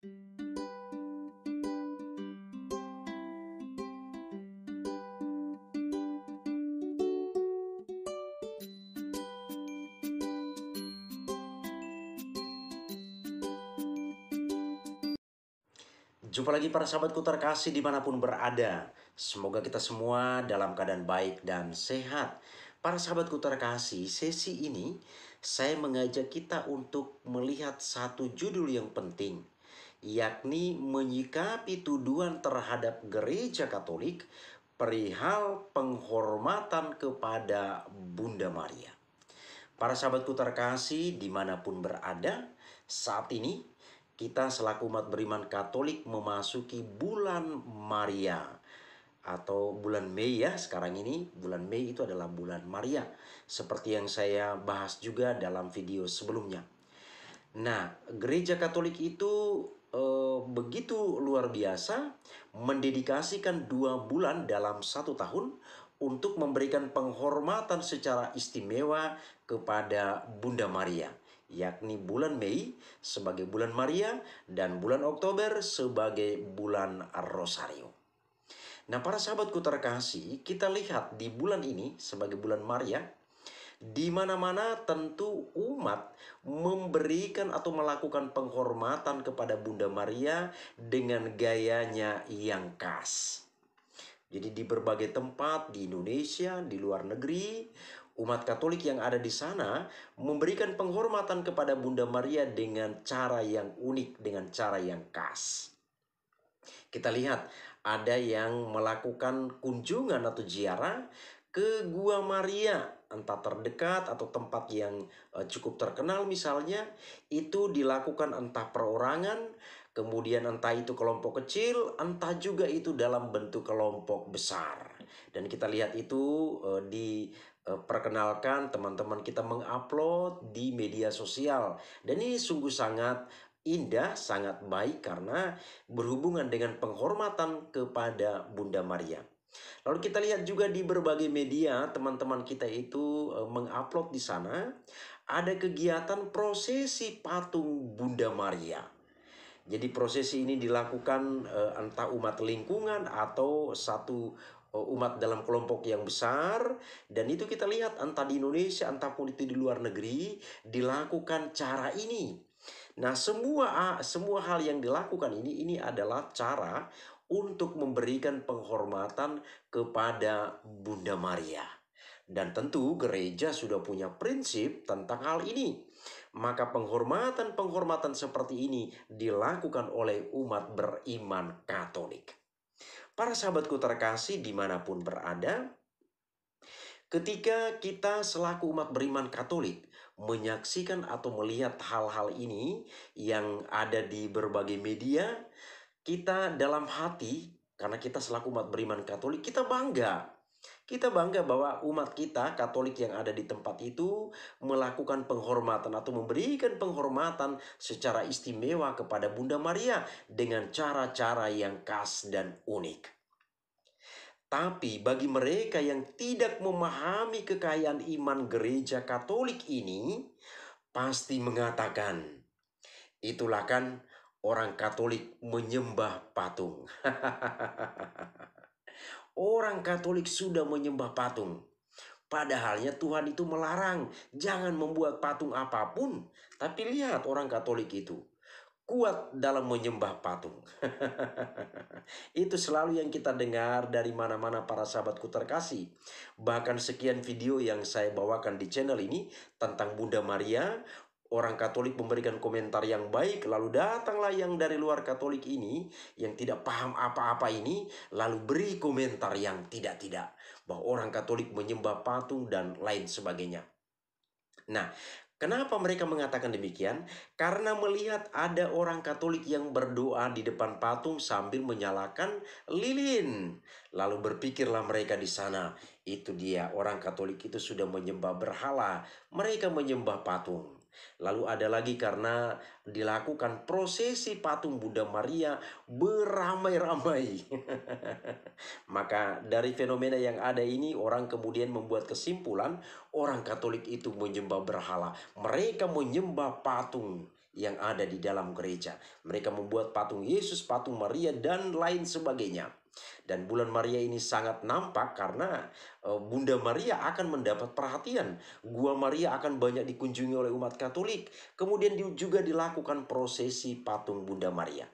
Jumpa lagi para sahabatku terkasih dimanapun berada. Semoga kita semua dalam keadaan baik dan sehat. Para sahabatku terkasih, sesi ini saya mengajak kita untuk melihat satu judul yang penting, yakni menyikapi tuduhan terhadap Gereja Katolik perihal penghormatan kepada Bunda Maria. Para sahabatku terkasih dimanapun berada, saat ini kita selaku umat beriman Katolik memasuki bulan Maria atau bulan Mei ya. Sekarang ini bulan Mei itu adalah bulan Maria, seperti yang saya bahas juga dalam video sebelumnya. Nah, Gereja Katolik itu begitu luar biasa mendedikasikan 2 bulan dalam 1 tahun untuk memberikan penghormatan secara istimewa kepada Bunda Maria, yakni bulan Mei sebagai bulan Maria dan bulan Oktober sebagai bulan Rosario. Nah, para sahabatku terkasih, kita lihat di bulan ini sebagai bulan Maria, di mana-mana tentu umat memberikan atau melakukan penghormatan kepada Bunda Maria dengan gayanya yang khas. Jadi di berbagai tempat di Indonesia, di luar negeri, umat Katolik yang ada di sana memberikan penghormatan kepada Bunda Maria dengan cara yang unik, dengan cara yang khas. Kita lihat ada yang melakukan kunjungan atau ziarah ke Gua Maria, entah terdekat atau tempat yang cukup terkenal misalnya. Itu dilakukan entah perorangan, kemudian entah itu kelompok kecil, entah juga itu dalam bentuk kelompok besar. Dan kita lihat itu diperkenalkan, teman-teman kita mengupload di media sosial. Dan ini sungguh sangat indah, sangat baik karena berhubungan dengan penghormatan kepada Bunda Maria. Lalu kita lihat juga di berbagai media, teman-teman kita itu mengupload di sana ada kegiatan prosesi patung Bunda Maria. Jadi prosesi ini dilakukan entah umat lingkungan atau satu umat dalam kelompok yang besar. Dan itu kita lihat entah di Indonesia, entah pun itu di luar negeri, dilakukan cara ini. Nah, semua hal yang dilakukan ini adalah cara untuk memberikan penghormatan kepada Bunda Maria. Dan tentu gereja sudah punya prinsip tentang hal ini. Maka penghormatan seperti ini dilakukan oleh umat beriman Katolik. Para sahabatku terkasih dimanapun berada, ketika kita selaku umat beriman Katolik menyaksikan atau melihat hal-hal ini yang ada di berbagai media, kita dalam hati, karena kita selaku umat beriman Katolik, kita bangga. Kita bangga bahwa umat kita Katolik yang ada di tempat itu melakukan penghormatan atau memberikan penghormatan secara istimewa kepada Bunda Maria dengan cara-cara yang khas dan unik. Tapi bagi mereka yang tidak memahami kekayaan iman Gereja Katolik ini, pasti mengatakan, itulah kan orang Katolik menyembah patung. Orang Katolik sudah menyembah patung. Padahalnya Tuhan itu melarang jangan membuat patung apapun. Tapi lihat orang Katolik itu kuat dalam menyembah patung. Itu selalu yang kita dengar dari mana-mana para sahabatku terkasih. Bahkan sekian video yang saya bawakan di channel ini tentang Bunda Maria, orang Katolik memberikan komentar yang baik, lalu datanglah yang dari luar Katolik ini yang tidak paham apa-apa ini, lalu beri komentar yang tidak-tidak, bahwa orang Katolik menyembah patung dan lain sebagainya. Nah, kenapa mereka mengatakan demikian? Karena melihat ada orang Katolik yang berdoa di depan patung sambil menyalakan lilin. Lalu berpikirlah mereka di sana, itu dia orang Katolik itu sudah menyembah berhala, mereka menyembah patung. Lalu ada lagi karena dilakukan prosesi patung Bunda Maria beramai-ramai. Maka dari fenomena yang ada ini orang kemudian membuat kesimpulan orang Katolik itu menyembah berhala. Mereka menyembah patung yang ada di dalam gereja. Mereka membuat patung Yesus, patung Maria, dan lain sebagainya. Dan bulan Maria ini sangat nampak karena Bunda Maria akan mendapat perhatian. Gua Maria akan banyak dikunjungi oleh umat Katolik. Kemudian juga dilakukan prosesi patung Bunda Maria.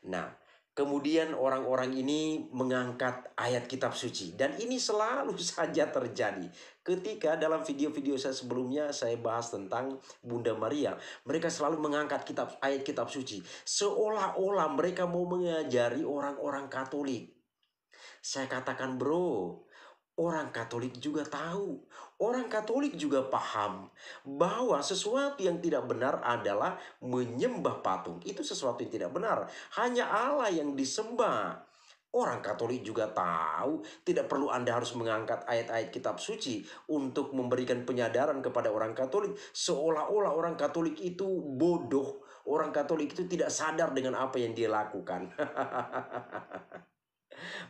Nah, kemudian orang-orang ini mengangkat ayat kitab suci. Dan ini selalu saja terjadi. Ketika dalam video-video saya sebelumnya saya bahas tentang Bunda Maria. Mereka selalu mengangkat ayat kitab suci. Seolah-olah mereka mau mengajari orang-orang Katolik. Saya katakan bro, orang Katolik juga tahu. Orang Katolik juga paham bahwa sesuatu yang tidak benar adalah menyembah patung. Itu sesuatu yang tidak benar. Hanya Allah yang disembah. Orang Katolik juga tahu tidak perlu Anda harus mengangkat ayat-ayat kitab suci untuk memberikan penyadaran kepada orang Katolik. Seolah-olah orang Katolik itu bodoh. Orang Katolik itu tidak sadar dengan apa yang dia lakukan.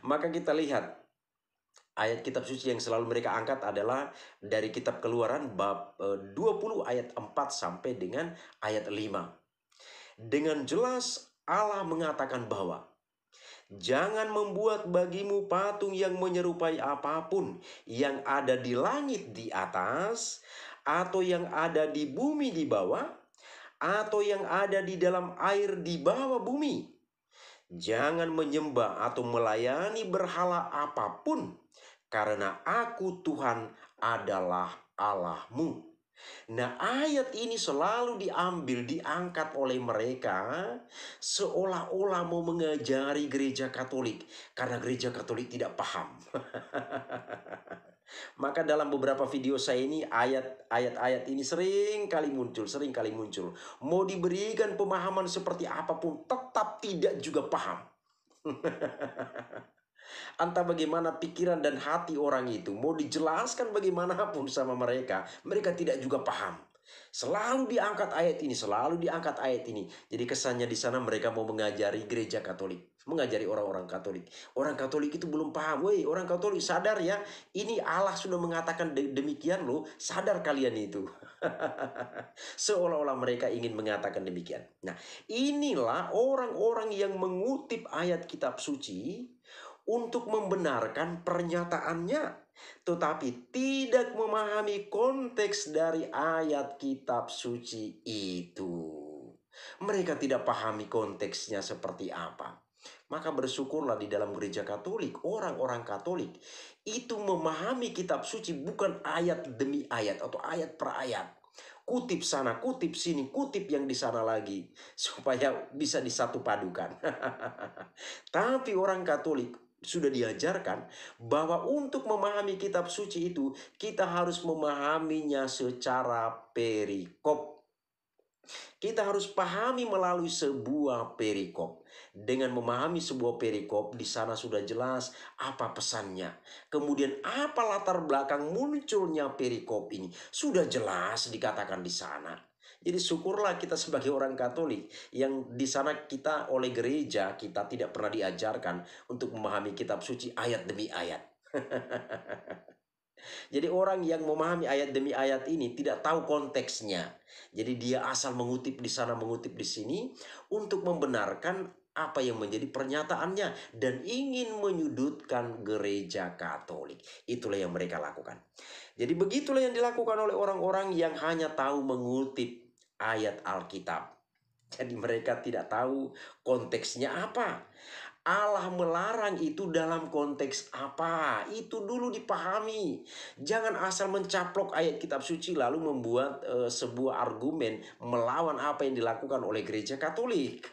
Maka kita lihat ayat kitab suci yang selalu mereka angkat adalah dari kitab Keluaran bab 20 ayat 4 sampai dengan ayat 5. Dengan jelas Allah mengatakan bahwa jangan membuat bagimu patung yang menyerupai apapun yang ada di langit di atas, atau yang ada di bumi di bawah, atau yang ada di dalam air di bawah bumi. Jangan menyembah atau melayani berhala apapun, karena aku Tuhan adalah Allahmu. Nah, ayat ini selalu diangkat oleh mereka seolah-olah mau mengajari gereja Katolik, karena gereja Katolik tidak paham. Maka dalam beberapa video saya ini ayat-ayat ini sering kali muncul. Mau diberikan pemahaman seperti apapun tetap tidak juga paham. Entah bagaimana pikiran dan hati orang itu, mau dijelaskan bagaimanapun sama mereka, mereka tidak juga paham. Selalu diangkat ayat ini. Jadi kesannya di sana mereka mau mengajari gereja Katolik, mengajari orang-orang Katolik. Orang Katolik itu belum paham. Woi, orang Katolik sadar ya, ini Allah sudah mengatakan demikian loh, sadar kalian itu. Seolah-olah mereka ingin mengatakan demikian. Nah, inilah orang-orang yang mengutip ayat kitab suci untuk membenarkan pernyataannya, tetapi tidak memahami konteks dari ayat kitab suci itu. Mereka tidak pahami konteksnya seperti apa. Maka bersyukurlah di dalam gereja Katolik, orang-orang Katolik itu memahami kitab suci bukan ayat demi ayat atau ayat per ayat. Kutip sana, kutip sini, kutip yang di sana lagi, supaya bisa disatu padukan. Tapi orang Katolik sudah diajarkan bahwa untuk memahami kitab suci itu kita harus memahaminya secara perikop. Kita harus pahami melalui sebuah perikop. Dengan memahami sebuah perikop, di sana sudah jelas apa pesannya. Kemudian apa latar belakang munculnya perikop ini, sudah jelas dikatakan di sana. Jadi syukurlah kita sebagai orang Katolik yang di sana kita oleh gereja kita tidak pernah diajarkan untuk memahami kitab suci ayat demi ayat. Jadi orang yang memahami ayat demi ayat ini tidak tahu konteksnya. Jadi dia asal mengutip di sana, mengutip di sini untuk membenarkan apa yang menjadi pernyataannya dan ingin menyudutkan gereja Katolik. Itulah yang mereka lakukan. Jadi begitulah yang dilakukan oleh orang-orang yang hanya tahu mengutip ayat Alkitab. Jadi mereka tidak tahu konteksnya apa. Allah melarang itu dalam konteks apa? Itu dulu dipahami. Jangan asal mencaplok ayat kitab suci lalu membuat sebuah argumen melawan apa yang dilakukan oleh gereja Katolik.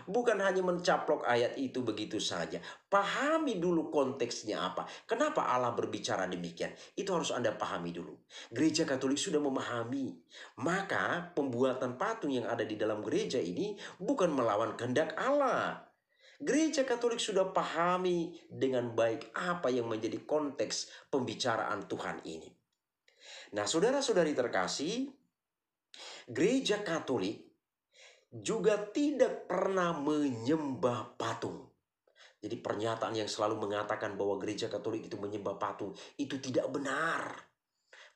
Bukan hanya mencaplok ayat itu begitu saja. Pahami dulu konteksnya apa. Kenapa Allah berbicara demikian? Itu harus Anda pahami dulu. Gereja Katolik sudah memahami. Maka pembuatan patung yang ada di dalam gereja ini bukan melawan kehendak Allah. Gereja Katolik sudah pahami dengan baik apa yang menjadi konteks pembicaraan Tuhan ini. Nah, saudara-saudari terkasih, gereja Katolik juga tidak pernah menyembah patung. Jadi pernyataan yang selalu mengatakan bahwa gereja Katolik itu menyembah patung, itu tidak benar.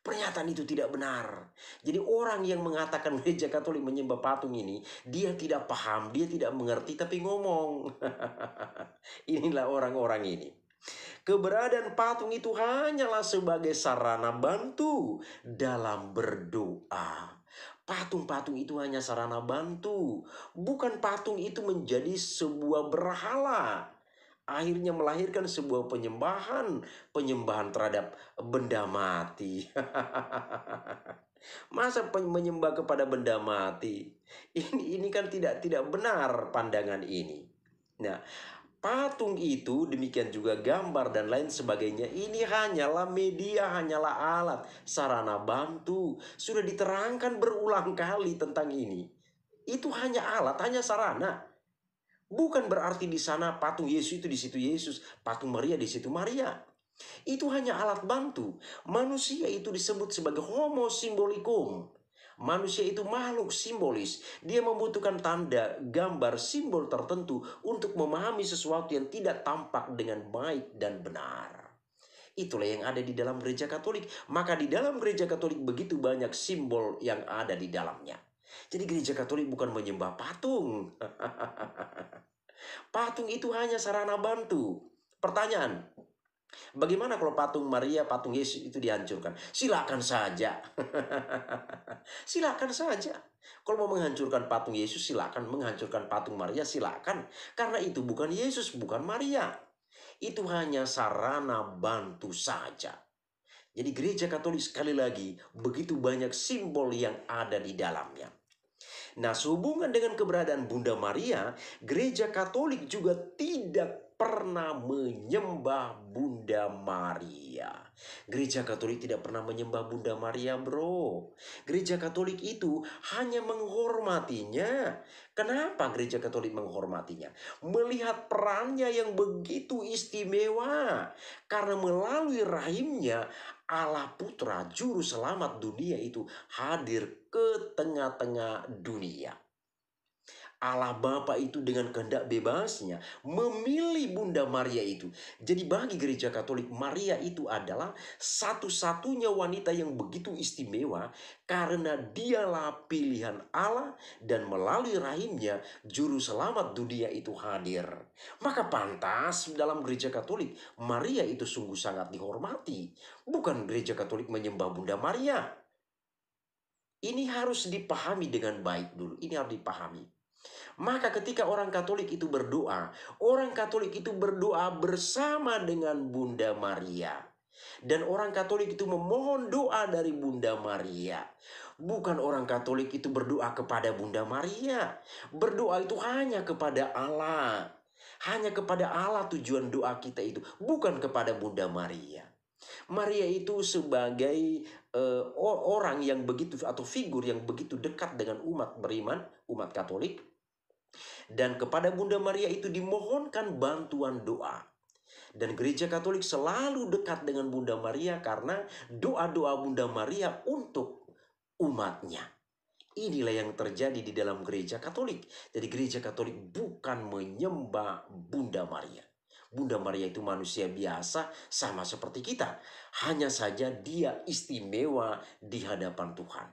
Pernyataan itu tidak benar. Jadi orang yang mengatakan gereja Katolik menyembah patung ini, dia tidak paham, dia tidak mengerti, tapi ngomong. Inilah orang-orang ini. Keberadaan patung itu hanyalah sebagai sarana bantu dalam berdoa. Patung-patung itu hanya sarana bantu, bukan patung itu menjadi sebuah berhala. Akhirnya melahirkan sebuah penyembahan terhadap benda mati. Masa menyembah kepada benda mati? Ini kan tidak benar pandangan ini. Nah, patung itu, demikian juga gambar dan lain sebagainya, ini hanyalah media, hanyalah alat, sarana bantu. Sudah diterangkan berulang kali tentang ini. Itu hanya alat, hanya sarana. Bukan berarti di sana patung Yesus itu di situ Yesus, patung Maria di situ Maria. Itu hanya alat bantu. Manusia itu disebut sebagai homo symbolicum. Manusia itu makhluk simbolis. Dia membutuhkan tanda, gambar, simbol tertentu untuk memahami sesuatu yang tidak tampak dengan baik dan benar. Itulah yang ada di dalam gereja Katolik. Maka di dalam gereja Katolik begitu banyak simbol yang ada di dalamnya. Jadi gereja Katolik bukan menyembah patung. Patung itu hanya sarana bantu. Pertanyaan, bagaimana kalau patung Maria, patung Yesus itu dihancurkan? Silakan saja. Silakan saja. Kalau mau menghancurkan patung Yesus, silakan. Menghancurkan patung Maria, silakan. Karena itu bukan Yesus, bukan Maria. Itu hanya sarana bantu saja. Jadi gereja Katolik sekali lagi begitu banyak simbol yang ada di dalamnya. Nah, sehubungan dengan keberadaan Bunda Maria, gereja Katolik juga tidak pernah menyembah Bunda Maria. Gereja Katolik tidak pernah menyembah Bunda Maria, bro. Gereja Katolik itu hanya menghormatinya. Kenapa gereja Katolik menghormatinya? Melihat perannya yang begitu istimewa. Karena melalui rahimnya, Allah Putra Juru Selamat dunia itu hadir ke tengah-tengah dunia. Allah Bapa itu dengan kehendak bebasnya memilih Bunda Maria itu. Jadi bagi gereja Katolik, Maria itu adalah satu-satunya wanita yang begitu istimewa karena dialah pilihan Allah dan melalui rahimnya Juru Selamat dunia itu hadir. Maka pantas dalam gereja Katolik, Maria itu sungguh sangat dihormati. Bukan gereja Katolik menyembah Bunda Maria. Ini harus dipahami dengan baik dulu. Ini harus dipahami. Maka ketika orang Katolik itu berdoa, orang Katolik itu berdoa bersama dengan Bunda Maria. Dan orang Katolik itu memohon doa dari Bunda Maria. Bukan orang Katolik itu berdoa kepada Bunda Maria. Berdoa itu hanya kepada Allah. Hanya kepada Allah tujuan doa kita itu. Bukan kepada Bunda Maria. Maria itu sebagai orang yang begitu, atau figur yang begitu dekat dengan umat beriman, umat Katolik. Dan kepada Bunda Maria itu dimohonkan bantuan doa. Dan gereja Katolik selalu dekat dengan Bunda Maria karena doa-doa Bunda Maria untuk umatnya. Inilah yang terjadi di dalam gereja Katolik. Jadi gereja Katolik bukan menyembah Bunda Maria. Bunda Maria itu manusia biasa sama seperti kita. Hanya saja dia istimewa di hadapan Tuhan.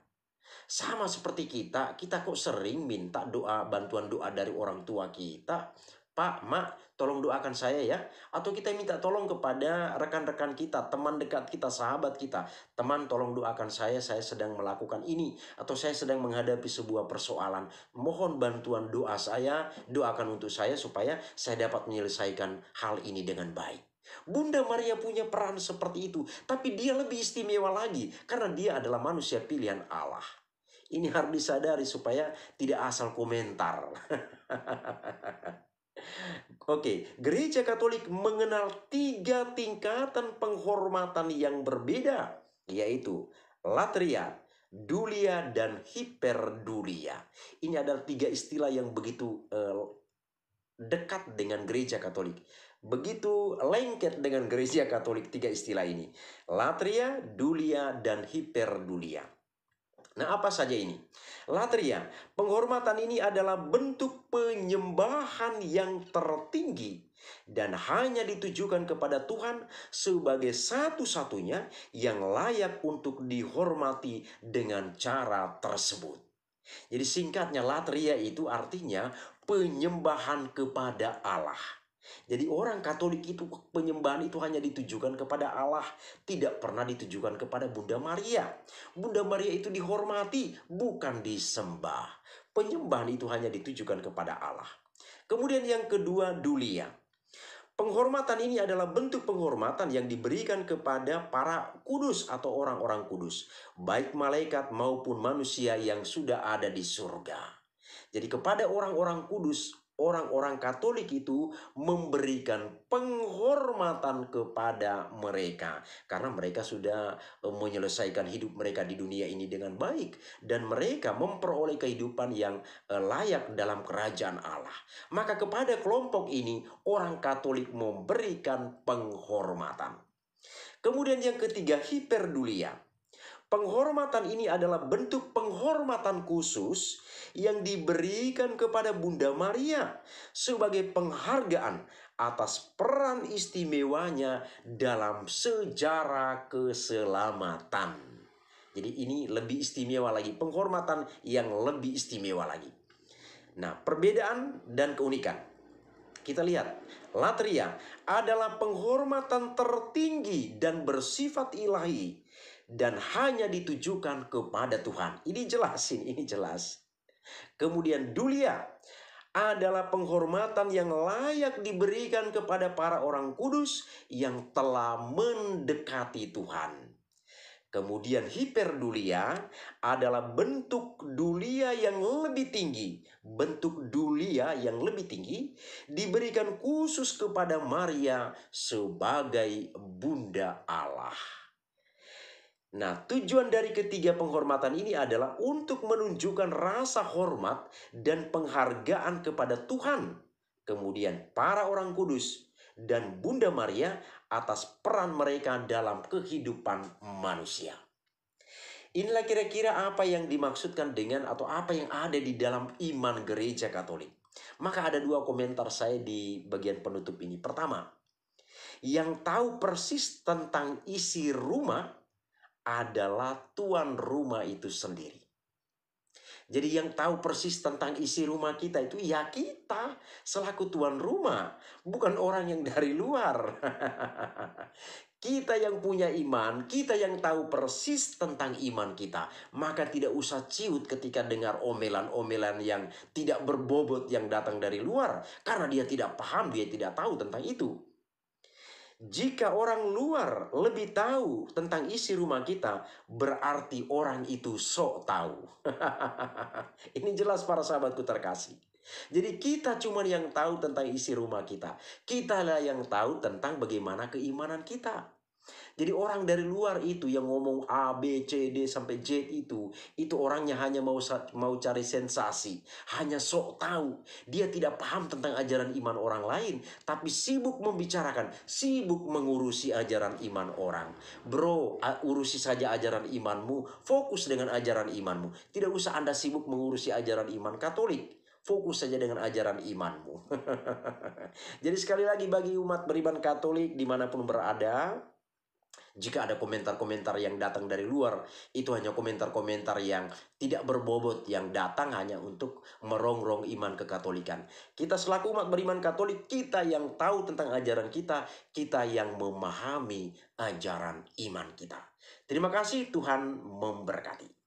Sama seperti kita kok sering minta doa, bantuan doa dari orang tua kita. Pak, Mak, tolong doakan saya ya. Atau kita minta tolong kepada rekan-rekan kita, teman dekat kita, sahabat kita. Teman, tolong doakan saya sedang melakukan ini. Atau saya sedang menghadapi sebuah persoalan. Mohon bantuan doa saya, doakan untuk saya supaya saya dapat menyelesaikan hal ini dengan baik. Bunda Maria punya peran seperti itu. Tapi dia lebih istimewa lagi karena dia adalah manusia pilihan Allah. Ini harus disadari supaya tidak asal komentar. Oke, gereja Katolik mengenal 3 tingkatan penghormatan yang berbeda, yaitu latria, dulia, dan hiperdulia. Ini adalah 3 istilah yang begitu dekat dengan gereja Katolik. Begitu lengket dengan gereja Katolik 3 istilah ini. Latria, dulia, dan hiperdulia. Nah, apa saja ini? Latria, penghormatan ini adalah bentuk penyembahan yang tertinggi dan hanya ditujukan kepada Tuhan sebagai satu-satunya yang layak untuk dihormati dengan cara tersebut. Jadi singkatnya, latria itu artinya penyembahan kepada Allah. Jadi orang Katolik itu penyembahan itu hanya ditujukan kepada Allah, tidak pernah ditujukan kepada Bunda Maria. Bunda Maria itu dihormati, bukan disembah. Penyembahan itu hanya ditujukan kepada Allah. Kemudian yang kedua, dulia. Penghormatan ini adalah bentuk penghormatan yang diberikan kepada para kudus atau orang-orang kudus, baik malaikat maupun manusia yang sudah ada di surga. Jadi kepada orang-orang kudus, orang-orang Katolik itu memberikan penghormatan kepada mereka karena mereka sudah menyelesaikan hidup mereka di dunia ini dengan baik dan mereka memperoleh kehidupan yang layak dalam kerajaan Allah. Maka kepada kelompok ini orang Katolik memberikan penghormatan. Kemudian yang ketiga, hiperdulia. Penghormatan ini adalah bentuk penghormatan khusus yang diberikan kepada Bunda Maria sebagai penghargaan atas peran istimewanya dalam sejarah keselamatan. Jadi ini lebih istimewa lagi, penghormatan yang lebih istimewa lagi. Nah, perbedaan dan keunikan. Kita lihat, latria adalah penghormatan tertinggi dan bersifat ilahi dan hanya ditujukan kepada Tuhan. Ini jelas, ini jelas. Kemudian dulia adalah penghormatan yang layak diberikan kepada para orang kudus yang telah mendekati Tuhan. Kemudian hiperdulia adalah bentuk dulia yang lebih tinggi. Bentuk dulia yang lebih tinggi diberikan khusus kepada Maria sebagai Bunda Allah. Nah, tujuan dari ketiga penghormatan ini adalah untuk menunjukkan rasa hormat dan penghargaan kepada Tuhan. Kemudian para orang kudus dan Bunda Maria atas peran mereka dalam kehidupan manusia. Inilah kira-kira apa yang dimaksudkan dengan atau apa yang ada di dalam iman gereja Katolik. Maka ada dua komentar saya di bagian penutup ini. Pertama, yang tahu persis tentang isi rumah adalah tuan rumah itu sendiri. Jadi yang tahu persis tentang isi rumah kita itu ya kita selaku tuan rumah, bukan orang yang dari luar. Kita yang punya iman, kita yang tahu persis tentang iman kita. Maka tidak usah ciut ketika dengar omelan-omelan yang tidak berbobot yang datang dari luar. Karena dia tidak paham, dia tidak tahu tentang itu. Jika orang luar lebih tahu tentang isi rumah kita, berarti orang itu sok tahu. Ini jelas para sahabatku terkasih. Jadi kita cuma yang tahu tentang isi rumah kita. Kitalah yang tahu tentang bagaimana keimanan kita. Jadi orang dari luar itu yang ngomong A, B, C, D sampai Z itu orangnya hanya mau cari sensasi, hanya sok tahu. Dia tidak paham tentang ajaran iman orang lain, tapi sibuk membicarakan, sibuk mengurusi ajaran iman orang. Bro, urusi saja ajaran imanmu, fokus dengan ajaran imanmu. Tidak usah Anda sibuk mengurusi ajaran iman Katolik. Fokus saja dengan ajaran imanmu. Jadi sekali lagi bagi umat beriman Katolik dimanapun berada, jika ada komentar-komentar yang datang dari luar, itu hanya komentar-komentar yang tidak berbobot, yang datang hanya untuk merongrong iman kekatolikan. Kita selaku umat beriman Katolik, kita yang tahu tentang ajaran kita, kita yang memahami ajaran iman kita. Terima kasih, Tuhan memberkati.